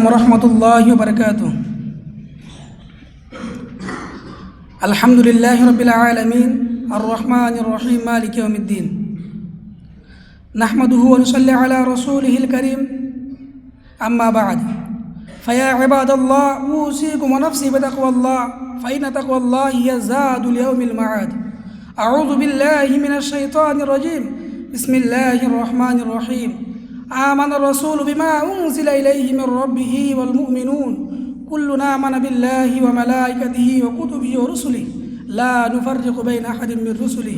warahmatullahi wabarakatuh. Alhamdulillahi rabbil alamin, arrahmanir rahim, maliki yaumiddin. Nahmaduhu wa nusalli ala rasulihil karim. Amma ba'd. Faya ibadallah, usikum wa nafsi bitaqwallah, fa inna taqwallahi hiya zadul yaumil ma'ad. A'udzu billahi minasy syaithanir rajim. Bismillahirrahmanirrahim. آمن الرسول بما أنزل إليه من ربه والمؤمنون كلنا آمن بالله وملائكته وكتبه ورسله لا نفرق بين أحد من رسله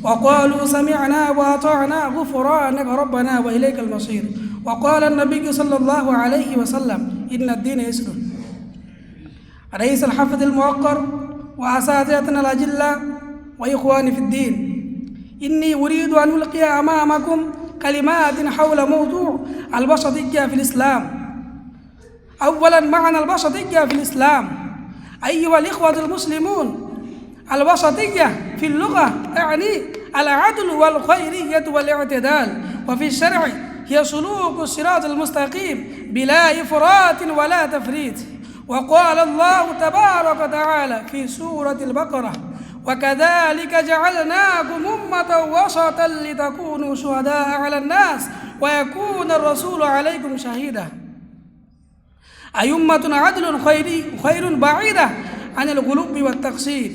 وقالوا سمعنا وأطعنا غفرانك ربنا وإليك المصير. وقال النبي صلى الله عليه وسلم إن الدين يسر. رئيس الحفظ الموقر وأساتذتنا الأجلة وإخواني في الدين، إني أريد أن ألقي أمامكم كلمات حول موضوع الوسطية في الإسلام. أولا، معنى الوسطية في الإسلام. أيها الإخوة المسلمون، الوسطية في اللغة يعني العدل والخيرية والاعتدال، وفي الشرع هي سلوك الصراط المستقيم بلا إفراط ولا تفريط. وقال الله تبارك وتعالى في سورة البقرة: وكذلك جعلناكم أمة وسطا لتكونوا شهداء على الناس ويكون الرسول عليكم شهيدا. أي أمة عدل خير بعيدة عن الغلو والتقصير.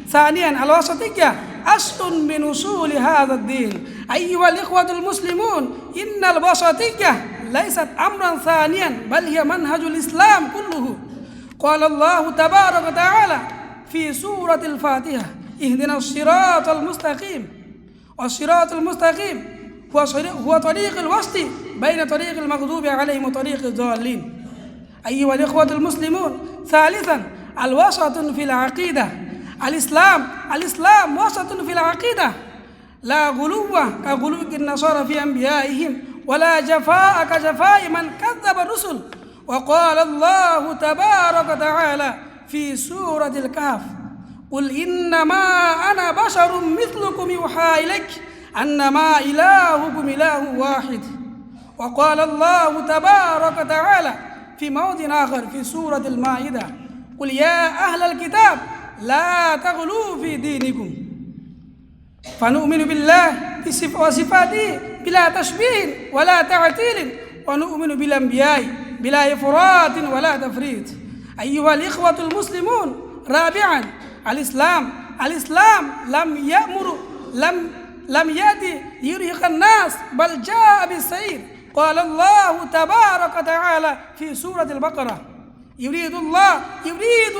ثانيا الوسطية أصل من أصول هذا الدين. أيها الإخوة المسلمون، إن الوسطية ليست أمرا ثانيا، بل هي منهج الإسلام كله. قال الله تبارك وتعالى في سورة الفاتحة: اهدنا الصراط المستقيم. والصراط المستقيم هو طريق الوسط بين طريق المغضوب عليهم وطريق الضالين. أيها الإخوة المسلمون، ثالثا الوسط في العقيدة. الإسلام وسط في العقيدة، لا غلو كغلو النصارى في أنبيائهم، ولا جفاء كجفاء من كذب الرسل. وقال الله تبارك وتعالى في سورة الكهف: قل إنما أنا بشر مثلكم يوحى إليك أنما إلهكم إله واحد. وقال الله تبارك وتعالى في موضع آخر في سورة المائدة: قل يا أهل الكتاب لا تغلوا في دينكم فنؤمن بالله وصفاته بلا تشبيه ولا تعتيل ونؤمن بالأنبياء بلا إفراط ولا تفريط. أيها الإخوة المسلمون، رابعا الإسلام لم يأتي ليرهق الناس، بل جاء بالسير. قال الله تبارك وتعالى في سورة البقرة: يريد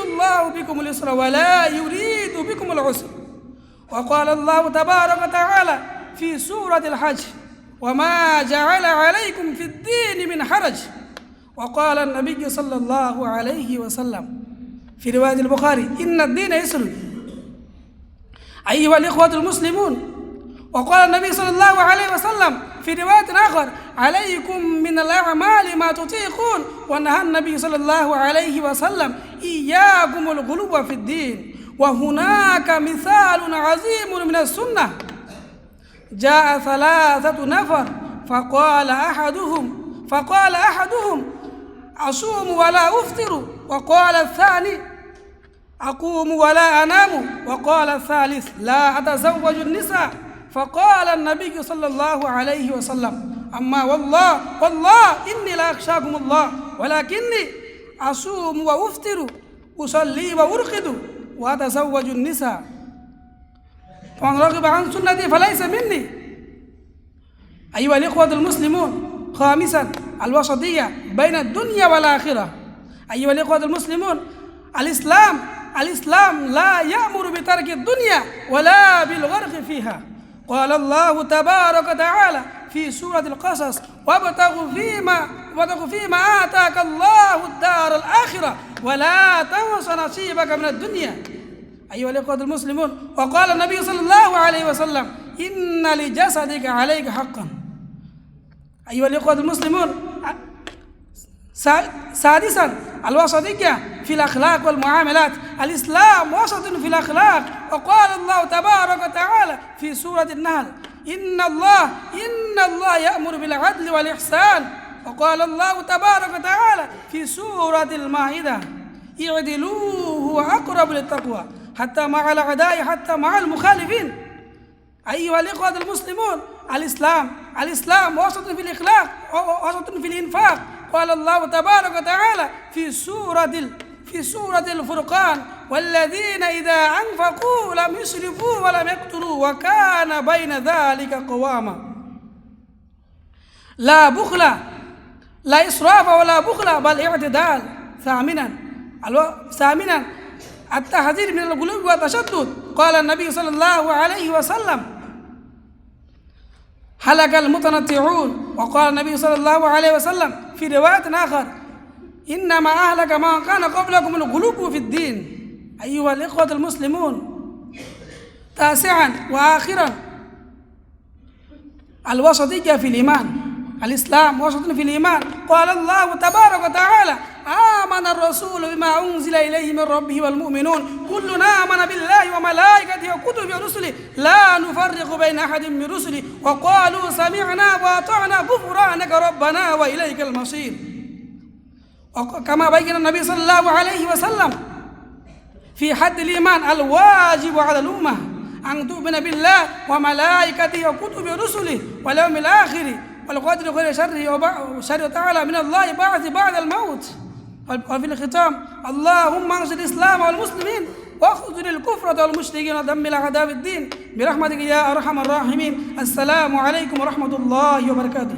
الله بكم اليسر ولا يريد بكم العسر. وقال الله تبارك وتعالى في سورة الحج: وما جعل عليكم في الدين من حرج. وقال النبي صلى الله عليه وسلم في رواية البخاري: إن الدين يسر. أيها الإخوة المسلمون، وقال النبي صلى الله عليه وسلم في رواية آخر: عليكم من الأعمال ما تطيقون. ونهى النبي صلى الله عليه وسلم: إياكم الغلو في الدين. وهناك مثال عظيم من السنة. جاء 3 نفر فقال أحدهم: أصوم ولا أفطر. وقال الثاني: أقوم ولا أنام. وقال الثالث: لا أتزوج النساء. فقال النبي صلى الله عليه وسلم: أما والله إني لا أخشاكم الله، ولكني أصوم وأفطر، أصلي وأرقد، وأتزوج النساء. فمن رغب عن سنتي فليس مني. أيها الإخوة المسلمون، خامسا الوسطية بين الدنيا والآخرة. أيها الإخوة المسلمون، الإسلام لا يأمر بترك الدنيا ولا بالغرق فيها. قال الله تبارك وتعالى في سورة القصص: وابتغ فيما آتاك الله الدار الآخرة ولا تنس نصيبك من الدنيا. أيها الإخوة المسلمون، وقال النبي صلى الله عليه وسلم: إن لجسدك عليك حقا. أيها الإخوة المسلمون، سادسا الوسطية في الأخلاق والمعاملات. الإسلام وسط في الأخلاق. وقال الله تبارك وتعالى في سورة النحل: إن الله يأمر بالعدل والإحسان وقال الله تبارك وتعالى في سورة المائدة اعدلوا هو أقرب للتقوى حتى مع الأعداء حتى مع المخالفين. أيها الإخوة المسلمون، الإسلام وسط في الإخلاق وسط في الإنفاق. قال الله تبارك وتعالى في سورة الفرقان والذين إذا أنفقوا لم يسرفوا ولم يقتروا وكان بين ذلك قواما. لا بخل، لا إسراف ولا بخل بل اعتدال. ثامنا التحذير من الغلو والتشدد. قال النبي صلى الله عليه وسلم هلك المتنطعون. وقال النبي صلى الله عليه وسلم في رواية آخر إنما أهلك ما كان قبلكم الغلو في الدين. أيها الإخوة المسلمون، تاسعا وآخرا الوسطية في الإيمان. الإسلام وسط في الإيمان. قال الله تبارك وتعالى آمن الرسول بما أنزل إليه من ربه والمؤمنون كلنا آمن بالله وملائكته وكتبه ورسله لا نفرق بين أحد من رسله وقالوا سمعنا وأطعنا غفرانك ربنا وإليك المصير. كما بين النبي صلى الله عليه وسلم في حد الإيمان الواجب على الأمة أن تؤمن بالله وملائكته وكتبه ورسله واليوم الآخر والقدر خير شره تعالى من الله بعد الموت. وفي الختام اللهم انصر الإسلام والمسلمين واخذل الكفر والمشركين ودمر أعداء الدين برحمتك يا أرحم الراحمين. السلام عليكم ورحمة الله وبركاته.